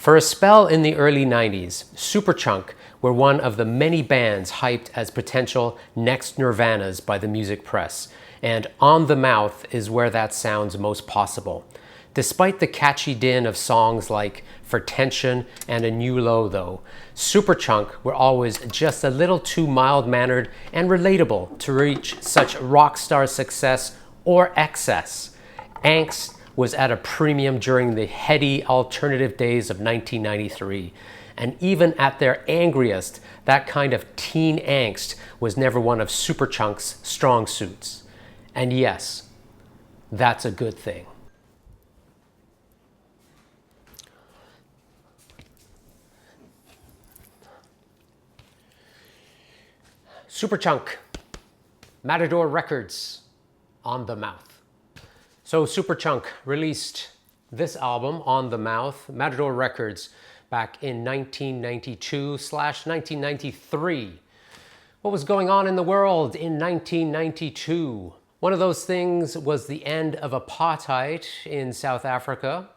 For a spell in the early 90s, Superchunk were one of the many bands hyped as potential next Nirvanas by the music press, and On the Mouth is where that sounds most possible. Despite the catchy din of songs like For Tension and A New Low though, Superchunk were always just a little too mild-mannered and relatable to reach such rock star success or excess. Angst was at a premium during the heady alternative days of 1993. And even at their angriest, that kind of teen angst was never one of Superchunk's strong suits. And yes, that's a good thing. Superchunk, Matador Records, On the Mouth. So Superchunk released this album, On the Mouth, Matador Records, back in 1992/1993. What was going on in the world in 1992? One of those things was the end of apartheid in South Africa.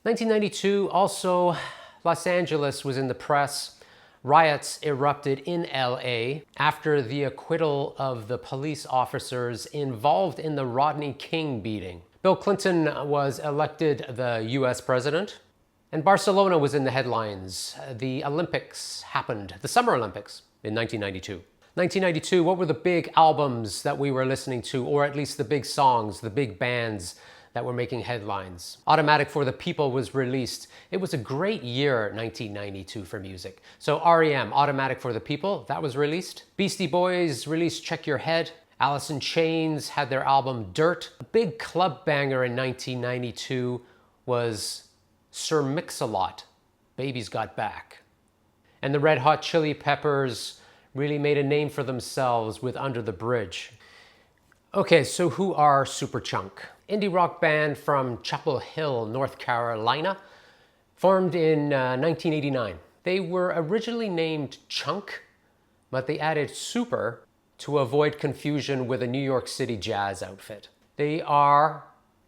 1992, also, Los Angeles was in the press. Riots erupted in LA after the acquittal of the police officers involved in the Rodney King beating. Bill Clinton was elected the US president, and Barcelona was in the headlines. The Olympics happened, the Summer Olympics, in 1992. 1992, what were the big albums that we were listening to, or at least the big songs, the big bands that were making headlines? Automatic for the People was released. It was a great year, 1992, for music. So REM, Automatic for the People, that was released. Beastie Boys released Check Your Head. Alice in Chains had their album Dirt. A big club banger in 1992 was Sir Mix-a-Lot, Baby's Got Back. And the Red Hot Chili Peppers really made a name for themselves with Under the Bridge. Okay, so who are Superchunk? Indie rock band from Chapel Hill, North Carolina, formed in 1989. They were originally named Chunk, but they added Super to avoid confusion with a New York City jazz outfit. They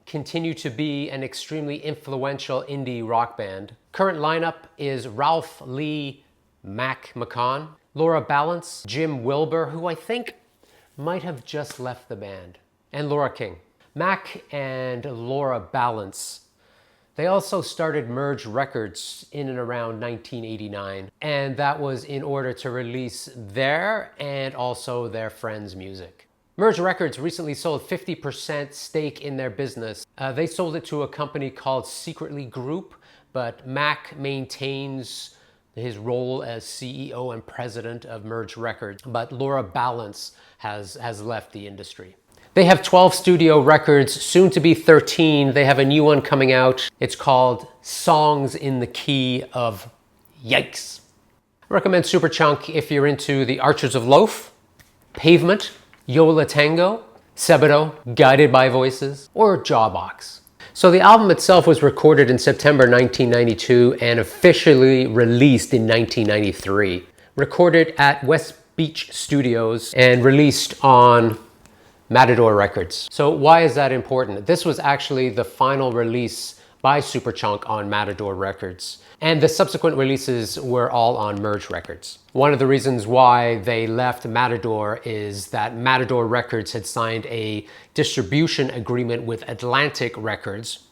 continue to be an extremely influential indie rock band. Current lineup is Ralph Lee Mac McCon, Laura Balance, Jim Wilbur, who I think might have just left the band, and Laura King. Mac and Laura Balance, they also started Merge Records in and around 1989, and that was in order to release their and also their friends' music. Merge Records recently sold 50% stake in their business. They sold it to a company called Secretly Group, but Mac maintains his role as CEO and president of Merge Records, but Laura Balance has left the industry. They have 12 studio records, soon to be 13. They have a new one coming out. It's called Songs in the Key of Yikes. I recommend Superchunk if you're into the Archers of Loaf, Pavement, Yola Tango, Sebado, Guided by Voices, or Jawbox. So the album itself was recorded in September 1992 and officially released in 1993. Recorded at West Beach Studios and released on Matador Records. So why is that important? This was actually the final release by Superchunk on Matador Records, and the subsequent releases were all on Merge Records. One of the reasons why they left Matador is that Matador Records had signed a distribution agreement with Atlantic Records,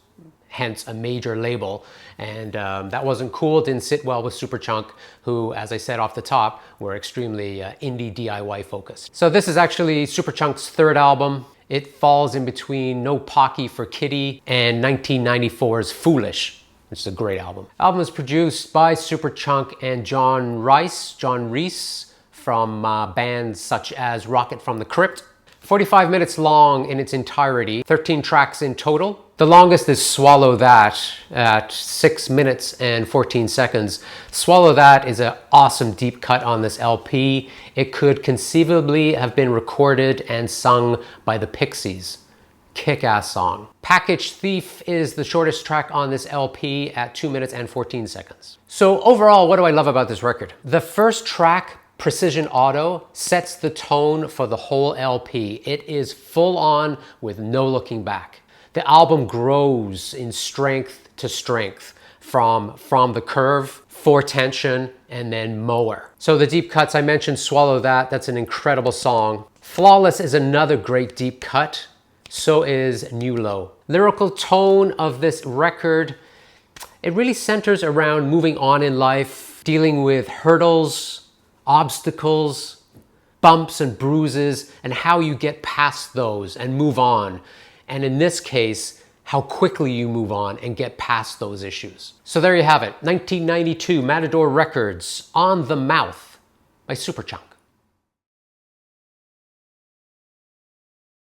hence a major label, and that wasn't cool, didn't sit well with Superchunk, who, as I said off the top, were extremely indie DIY focused. So this is actually Superchunk's third album. It falls in between No Pocky for Kitty and 1994's Foolish, which is a great album. The album is produced by Superchunk and John Reese from bands such as Rocket from the Crypt. 45 minutes long in its entirety, 13 tracks in total. The longest is Swallow That at 6 minutes and 14 seconds. Swallow That is an awesome deep cut on this LP. It could conceivably have been recorded and sung by the Pixies. Kick-ass song. Package Thief is the shortest track on this LP at 2 minutes and 14 seconds. So overall, what do I love about this record? The first track, Precision Auto, sets the tone for the whole LP. It is full on with no looking back. The album grows in strength to strength. from the curve, for tension, and then mower. So the deep cuts I mentioned, Swallow That, that's an incredible song. Flawless is another great deep cut. So is New Low. Lyrical tone of this record, it really centers around moving on in life, dealing with hurdles, obstacles, bumps and bruises, and how you get past those and move on. And in this case, how quickly you move on and get past those issues. So there you have it, 1992 Matador Records, On the Mouth by Superchunk.